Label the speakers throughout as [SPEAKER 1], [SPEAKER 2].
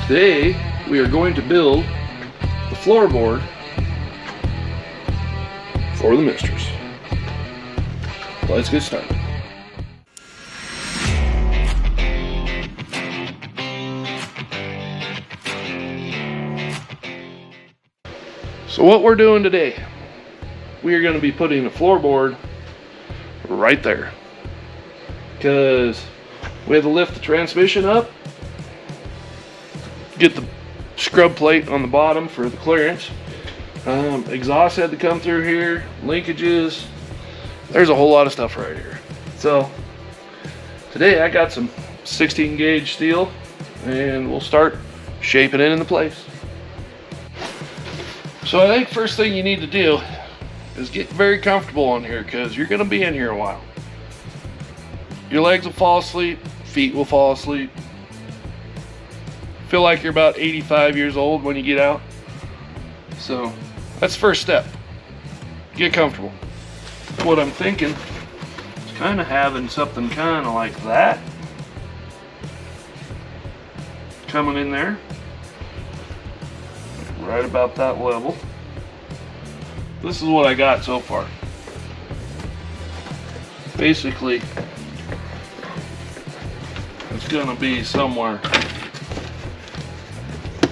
[SPEAKER 1] Today we are going to build the floorboard for the Mistress. Let's get started. So what we're doing today, we are going to be putting the floorboard right there, because we had to lift the transmission up, get the scrub plate on the bottom for the clearance. Exhaust had to come through here, linkages. There's a whole lot of stuff right here. So today I got some 16 gauge steel and we'll start shaping it into place. So I think first thing you need to do is get very comfortable on here, because you're going to be in here a while. Your legs will fall asleep, feet will fall asleep. Feel like you're about 85 years old when you get out. So that's the first step. Get comfortable. What I'm thinking is kind of having something kind of like that coming in there, right about that level. This is what I got so far. Basically, it's gonna be somewhere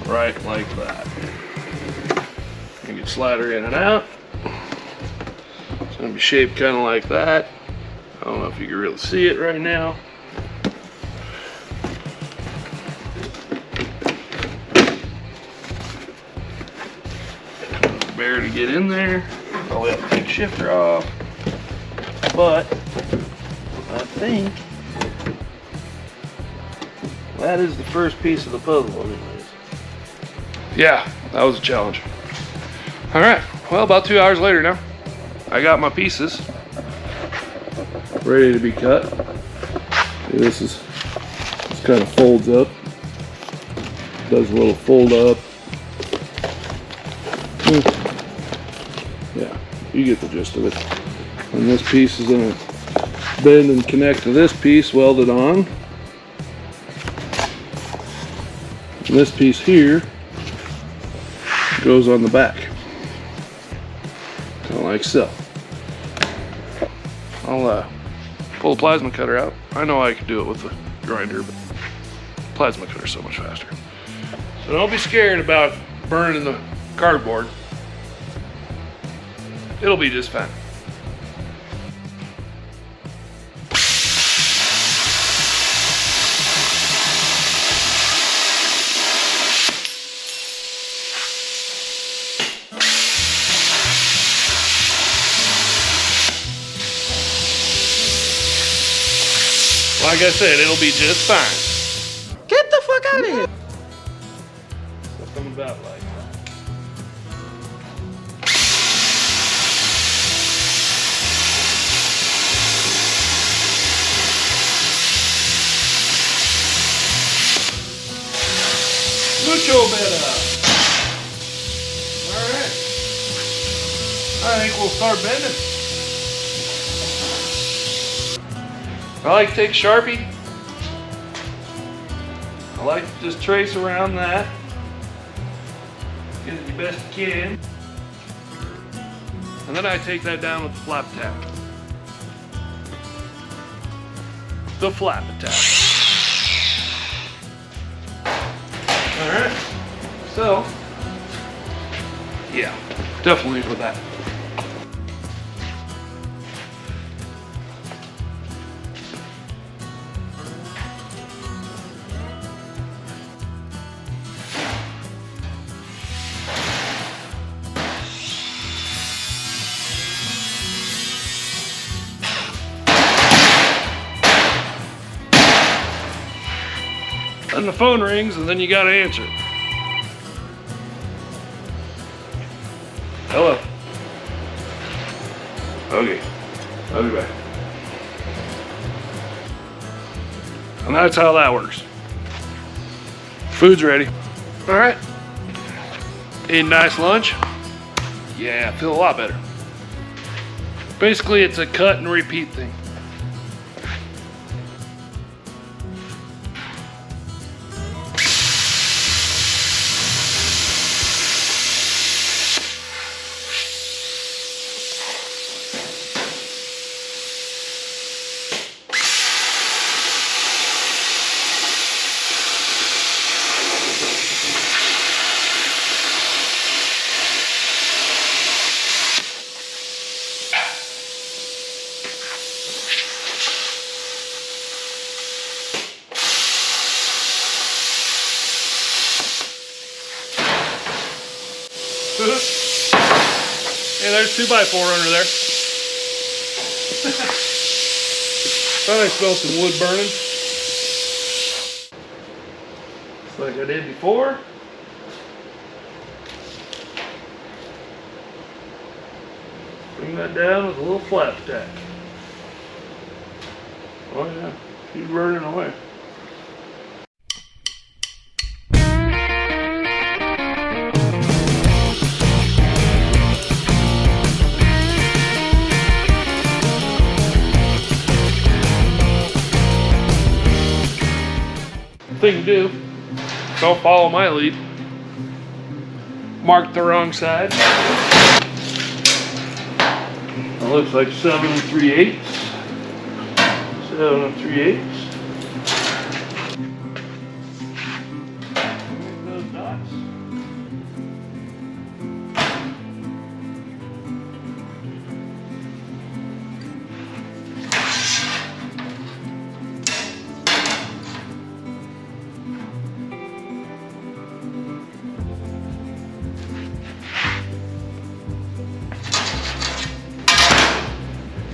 [SPEAKER 1] right like that. You can slide her in and out. It's gonna be shaped kind of like that. I don't know if you can really see it right now. Bear to get in there. Probably have to take shifter off. But I think that is the first piece of the puzzle anyways. Yeah, that was a challenge. Alright, well, about 2 hours later now, I got my pieces ready to be cut. See, this kind of folds up. Does a little fold up. Yeah, you get the gist of it. And this piece is going to bend and connect to this piece welded on. And this piece here goes on the back, kind of like so. I'll pull the plasma cutter out. I know I could do it with the grinder, but plasma cutter is so much faster. So don't be scared about burning the cardboard. It'll be just fine. Like I said, it'll be just fine.
[SPEAKER 2] Get the fuck out of here!
[SPEAKER 1] Something about like that. Mucho better. Alright. I think we'll start bending. I like to take a Sharpie. I like to just trace around that. Get it the best you can. And then I take that down with the flap attack. The flap attack. Alright. So, yeah, definitely with that. And the phone rings, and then you gotta answer. Hello. Okay, I'll be back. And that's how that works. Food's ready. All right. Ate a nice lunch. Yeah, I feel a lot better. Basically, it's a cut and repeat thing. Hey, there's 2x4 under there. Thought I smelled some wood burning. Just like I did before. Bring that down with a little flap tack. Oh yeah, she's burning away. Thing to do, don't follow my lead. Mark the wrong side. It looks like 7 3/8. 7 3/8. Those dots.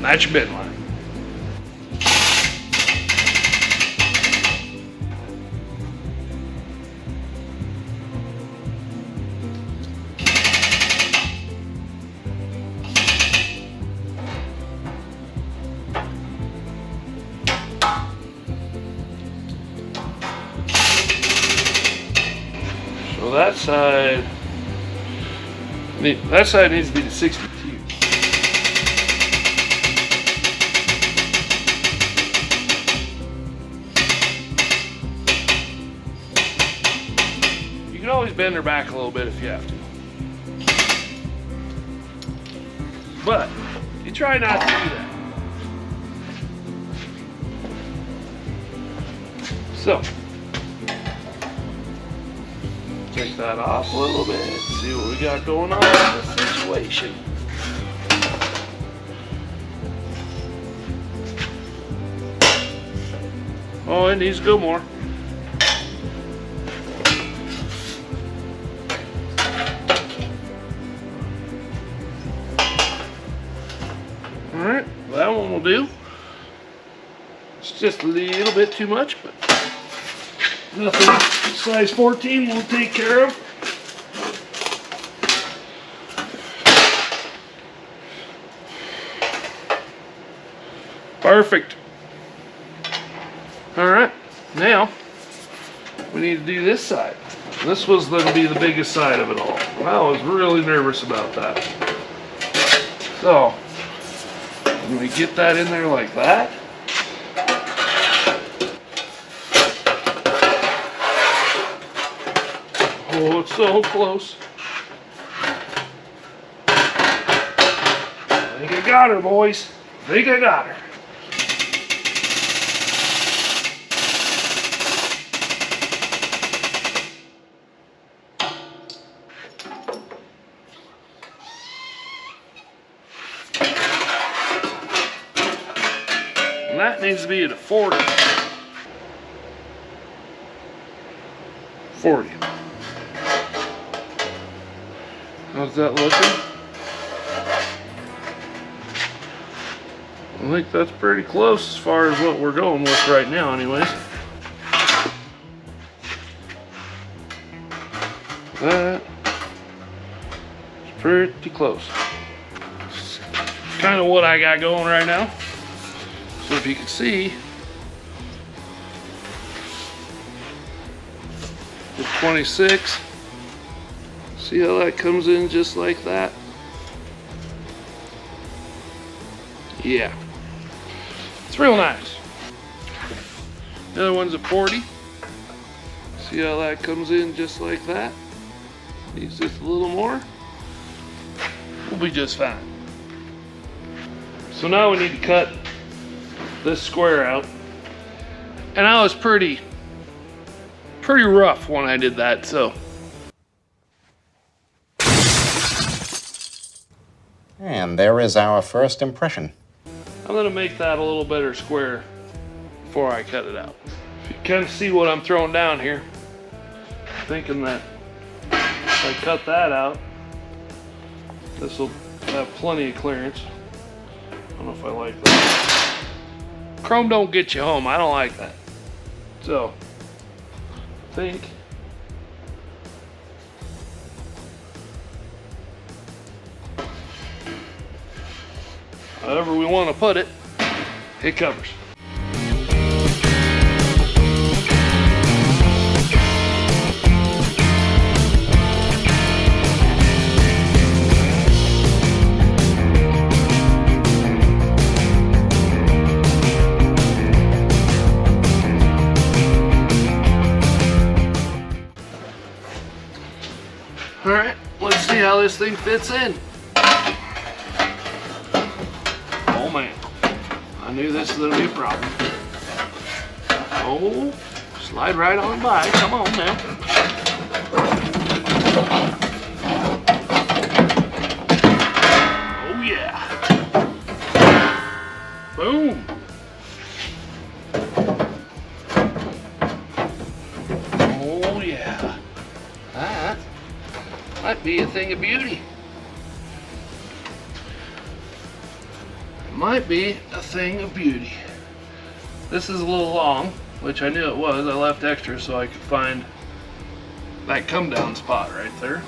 [SPEAKER 1] That's your bed line. So that side needs to be the 62. You can always bend her back a little bit if you have to. But you try not to do that. So, take that off a little bit, see what we got going on in the situation. Oh, it needs to go more. Alright, that one will do. It's just a little bit too much, but nothing size 14 will take care of. Perfect. Alright, now we need to do this side. This was going to be the biggest side of it all. I was really nervous about that. So, when we get that in there like that, oh, it's so close. I think I got her, boys. I think I got her. And that needs to be at a 40. 40. How's that looking? I think that's pretty close as far as what we're going with right now anyways. That is pretty close. It's kind of what I got going right now. So if you can see, the 26, see how that comes in just like that? Yeah, it's real nice. The other one's a 40. See how that comes in just like that? Needs just a little more. We'll be just fine. So now we need to cut this square out. And I was pretty rough when I did that, so.
[SPEAKER 2] And there is our first impression.
[SPEAKER 1] I'm gonna make that a little better square before I cut it out. If you kind of see what I'm throwing down here, thinking that if I cut that out, This will have plenty of clearance. I don't know if I like that. Chrome don't get you home. I don't like that. So, I think however we want to put it, it covers. All right, let's see how this thing fits in. Oh man, I knew this was gonna be a problem. Oh, slide right on by, come on now. Oh yeah. Boom. Oh yeah. That might be a thing of beauty. Might be a thing of beauty. This is a little long, which I knew it was. I left extra so I could find that come down spot right there.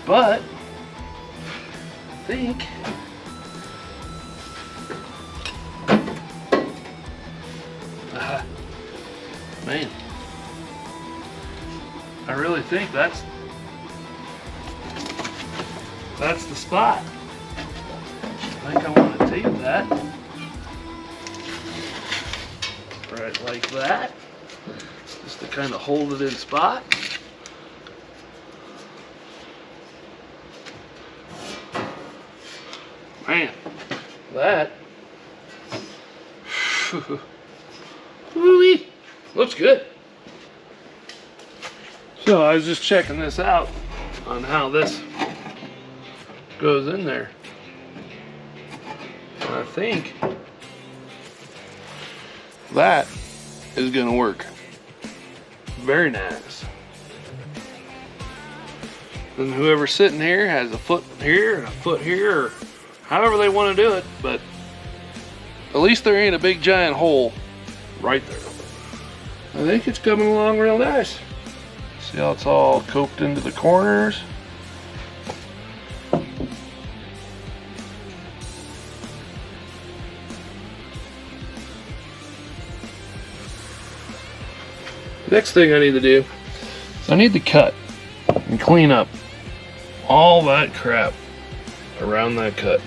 [SPEAKER 1] But I think man, I really think that's the spot. I think I want to tape that right like that, just to kind of hold it in spot. Man, that woo-wee, looks good. So I was just checking this out on how this goes in there. And I think that is gonna work very nice. And whoever's sitting here has a foot here and a foot here, or however they want to do it, but at least there ain't a big giant hole right there. I think it's coming along real nice. See how it's all coped into the corners. Next thing I need to do is I need to cut and clean up all that crap around that cut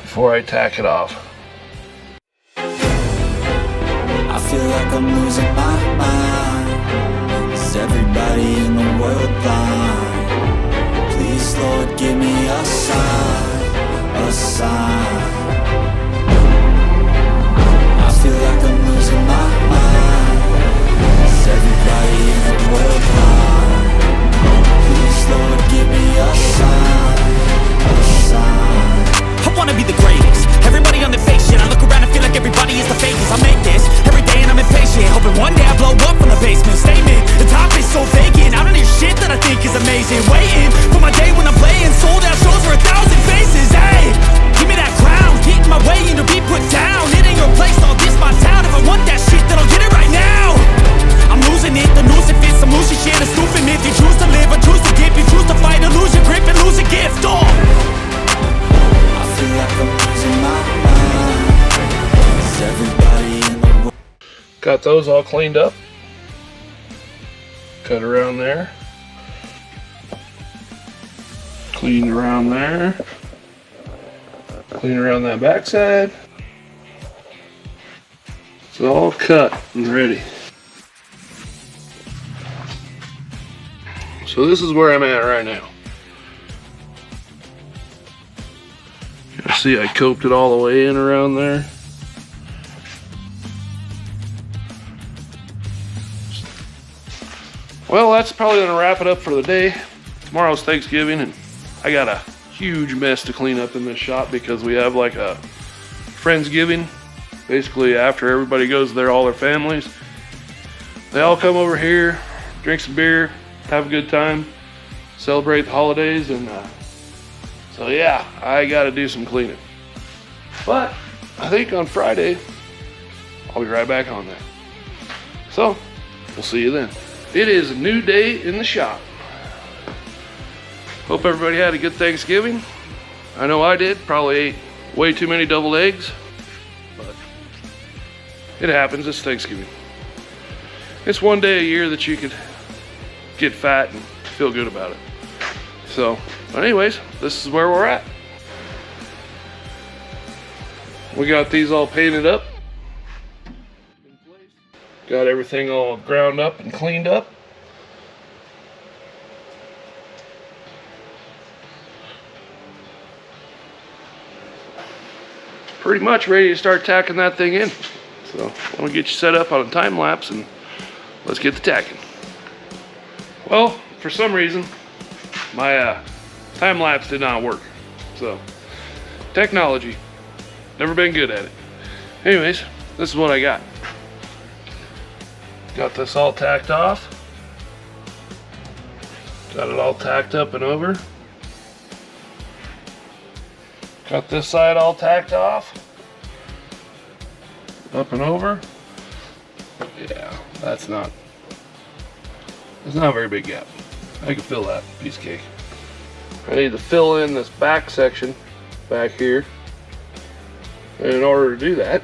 [SPEAKER 1] before I tack it off.
[SPEAKER 3] I feel like I'm losing my mind. Is everybody in the world blind? Please, Lord, give me a sign, a sign. I feel like I'm losing my mind. Is everybody in the world blind? Please, Lord, give me a sign, a sign.
[SPEAKER 4] I wanna be the greatest. Everybody on the fake shit. I look around and feel like everybody is the fakest. I make this every day and I'm impatient, hoping one day I blow up from the basement. Statement, the top is so vacant. I don't hear shit that I think is amazing. Waiting for my day when I'm playing sold out shows for 1,000 faces. Hey, give me that crown, getting my way in to be put down. It ain't your place, all this my town. If I want that shit, then I'll get it right now. I'm losing it, the noose it fits. I'm losing shit, a stupid myth. You choose to live or choose to give. You choose to fight or lose your grip and lose a gift. Oh,
[SPEAKER 3] I feel like I'm losing my mind. Is everybody in the world?
[SPEAKER 1] Got those all cleaned up. Cut around there. Clean around there. Clean around that backside. It's all cut and ready. So this is where I'm at right now. You see I coped it all the way in around there. Well, that's probably gonna wrap it up for the day. Tomorrow's Thanksgiving and I got a huge mess to clean up in this shop because we have like a Friendsgiving. Basically after everybody goes there, all their families, they all come over here, drink some beer, have a good time. celebrate the holidays, and so yeah, I gotta do some cleaning. But I think on Friday, I'll be right back on there. So, we'll see you then. It is a new day in the shop. Hope everybody had a good Thanksgiving. I know I did, probably ate way too many deviled eggs, but it happens, it's Thanksgiving. It's one day a year that you could get fat and feel good about it. So, but anyways, this is where we're at. We got these all painted up. Got everything all ground up and cleaned up. Pretty much ready to start tacking that thing in. So I'm gonna get you set up on a time lapse and let's get the tacking. Well, for some reason, my time lapse did not work. So, technology, never been good at it. Anyways, this is what I got. Got this all tacked off. Got it all tacked up and over. Got this side all tacked off. Up and over. Yeah, that's not a very big gap. I can fill that piece of cake. I need to fill in this back section back here. And in order to do that,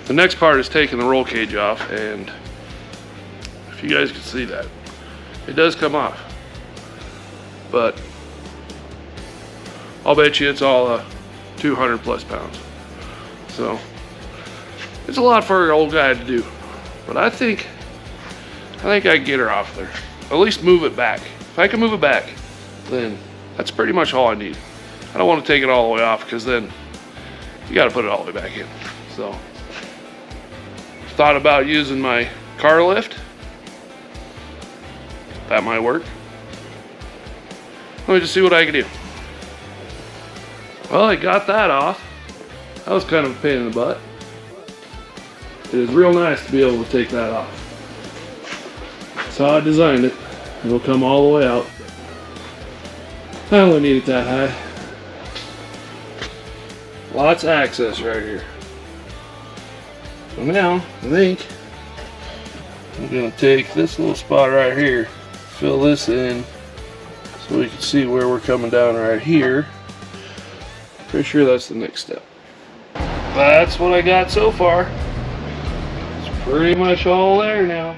[SPEAKER 1] the next part is taking the roll cage off, and if you guys can see that, it does come off. But I'll bet you it's all 200 plus pounds. So it's a lot for an old guy to do. But I think I can get her off there. At least move it back. If I can move it back, then that's pretty much all I need. I don't want to take it all the way off, because then you got to put it all the way back in. So thought about using my car lift. That might work. Let me just see what I can do. Well, I got that off. That was kind of a pain in the butt. It is real nice to be able to take that off. That's how I designed it. It'll come all the way out. I don't need it that high. Lots of access right here. So now, I think I'm gonna take this little spot right here, fill this in, so we can see where we're coming down right here. Pretty sure that's the next step. That's what I got so far. It's pretty much all there now.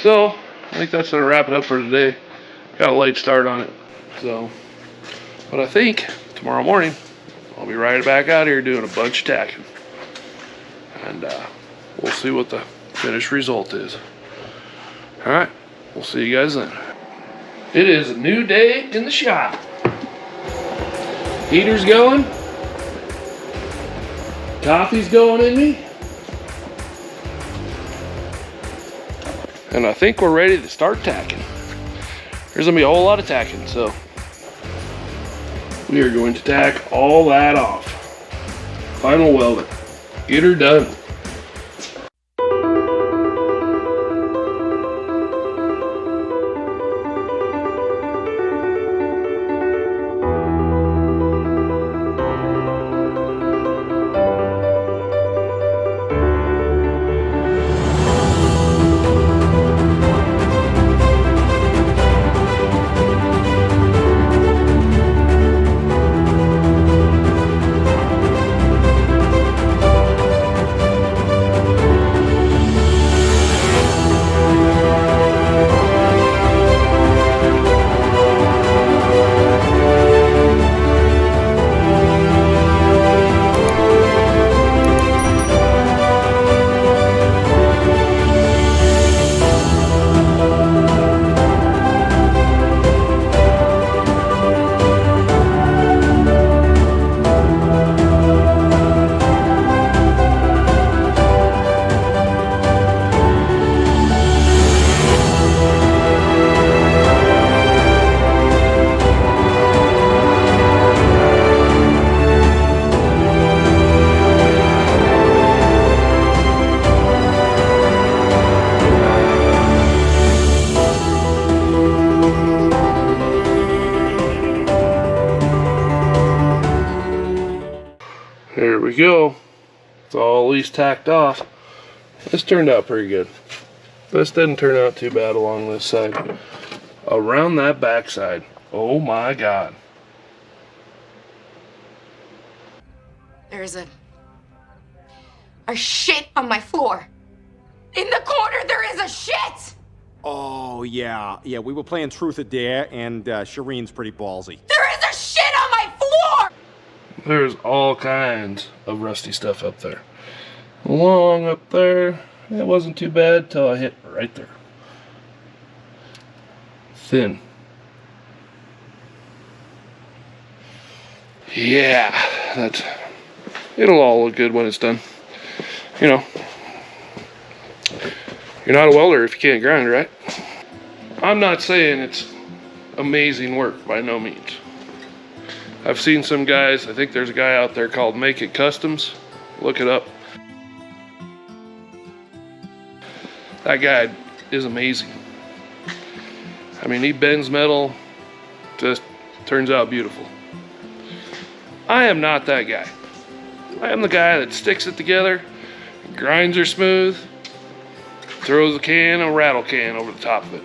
[SPEAKER 1] So, I think that's gonna wrap it up for today. Got a late start on it. So, but I think tomorrow morning, I'll be right back out here doing a bunch of tacking. And we'll see what the finished result is. Alright, we'll see you guys then. It is a new day in the shop. Heater's going. Coffee's going in me. And I think we're ready to start tacking. There's gonna be a whole lot of tacking, so we are going to tack all that off. Final welding. Get her done. we go. It's all at least tacked off. This turned out pretty good. This didn't turn out too bad along this side. Around that back side, oh my God.
[SPEAKER 5] There's a shit on my floor. In the corner, there is a shit!
[SPEAKER 6] Oh, yeah. Yeah, we were playing Truth or Dare, and Shireen's pretty ballsy.
[SPEAKER 5] There is a shit on my floor!
[SPEAKER 1] There's all kinds of rusty stuff up there. Along up there, it wasn't too bad till I hit right there. Thin. Yeah, it'll all look good when it's done. You know, you're not a welder if you can't grind, right? I'm not saying it's amazing work by no means. I've seen some guys, I think there's a guy out there called Make It Customs. Look it up. That guy is amazing. I mean, he bends metal, just turns out beautiful. I am not that guy. I am the guy that sticks it together, grinds her smooth, throws a rattle can over the top of it.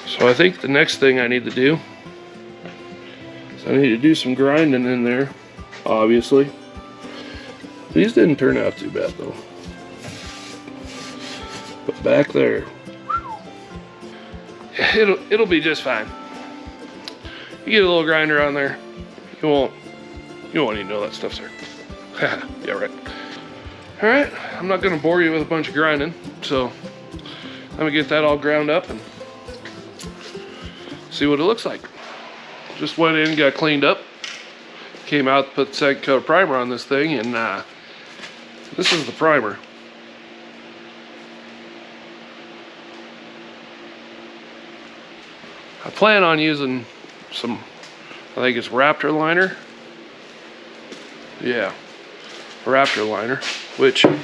[SPEAKER 1] So I think the next thing I need to do is I need to do some grinding in there, obviously. These didn't turn out too bad though. But back there, it'll be just fine. You get a little grinder on there, you won't even know that stuff's there. Yeah, right. All right, I'm not gonna bore you with a bunch of grinding, so let me get that all ground up and see what it looks like. Just went in, got cleaned up, came out, put the second coat of primer on this thing, and this is the primer. I plan on using some, I think it's Raptor Liner. Yeah, Raptor Liner, which I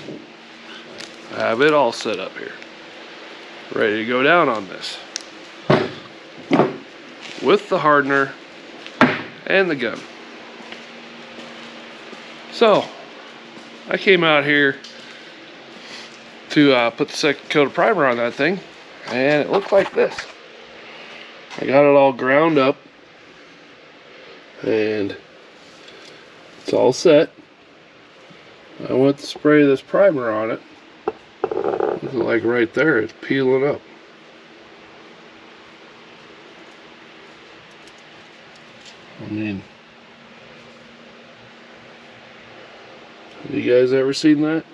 [SPEAKER 1] have it all set up here, ready to go down on this with the hardener and the gun. So I came out here to put the second coat of primer on that thing, and it looked like this. I got it all ground up and it's all set. I went to spray this primer on it. Like right there, it's peeling up. I mean, have you guys ever seen that?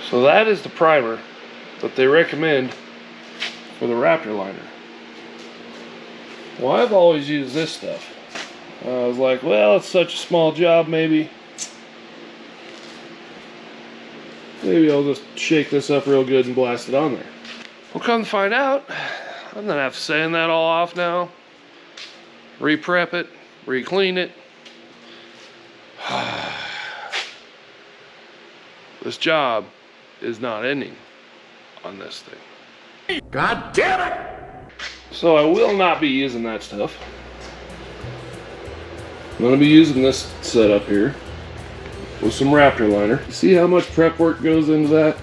[SPEAKER 1] So that is the primer that they recommend for the Raptor Liner. Well, I've always used this stuff. I was like, well, it's such a small job, maybe I'll just shake this up real good and blast it on there. Well, come to find out, I'm gonna have to sand that all off now, re-prep it, re-clean it. This job is not ending on this thing.
[SPEAKER 6] God damn it!
[SPEAKER 1] So I will not be using that stuff. I'm going to be using this setup here with some Raptor Liner. See how much prep work goes into that?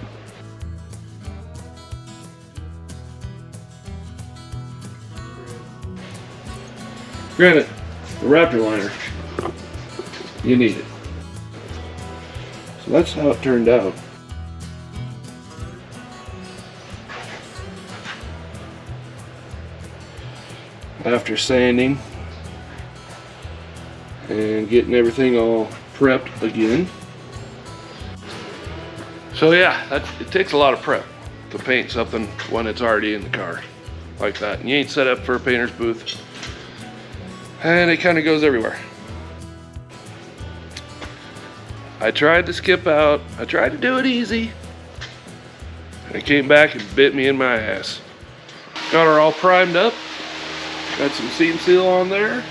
[SPEAKER 1] Granted, the Raptor Liner, you need it. So that's how it turned out. After sanding and getting everything all prepped again. So yeah, it takes a lot of prep to paint something when it's already in the car like that. And you ain't set up for a painter's booth. And it kind of goes everywhere. I tried to skip out. I tried to do it easy. And it came back and bit me in my ass. Got her all primed up. Got some seam seal on there.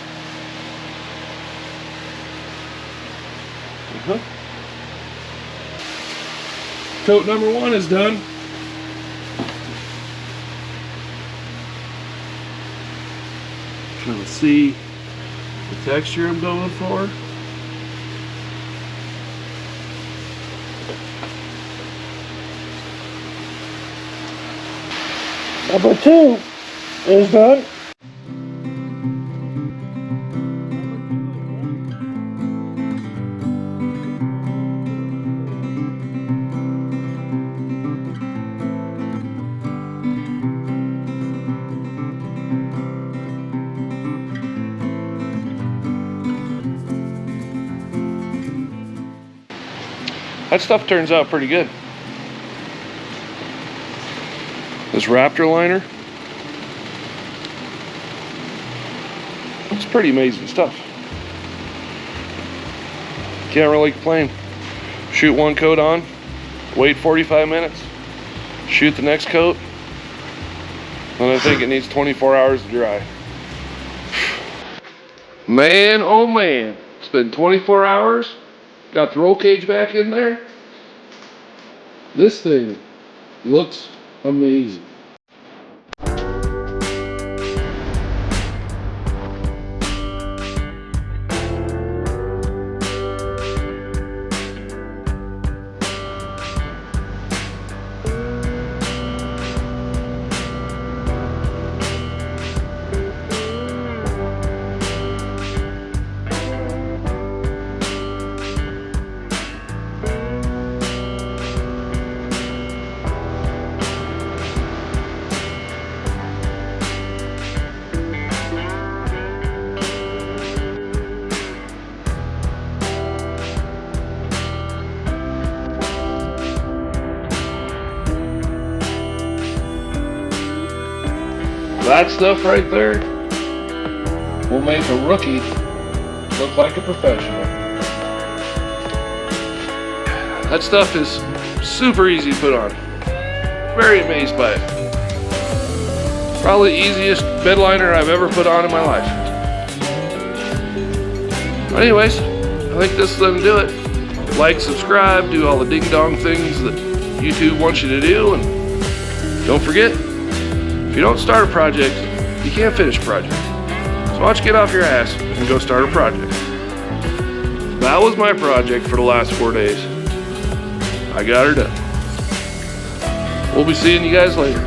[SPEAKER 1] Coat number 1 is done. Trying to see the texture I'm going for. Number 2 is done. That stuff turns out pretty good. This Raptor liner, it's pretty amazing stuff. Can't really complain. Shoot one coat on, wait 45 minutes, shoot the next coat, and I think it needs 24 hours to dry. Man, oh man, it's been 24 hours. Got the roll cage back in there. This thing looks amazing. That stuff right there will make a rookie look like a professional. That stuff is super easy to put on. Very amazed by it. Probably the easiest bed liner I've ever put on in my life. But anyways, I think this is gonna do it. Like, subscribe, do all the ding dong things that YouTube wants you to do, and don't forget, if you don't start a project, you can't finish a project. So why don't you get off your ass and go start a project. That was my project for the last 4 days. I got her done. We'll be seeing you guys later.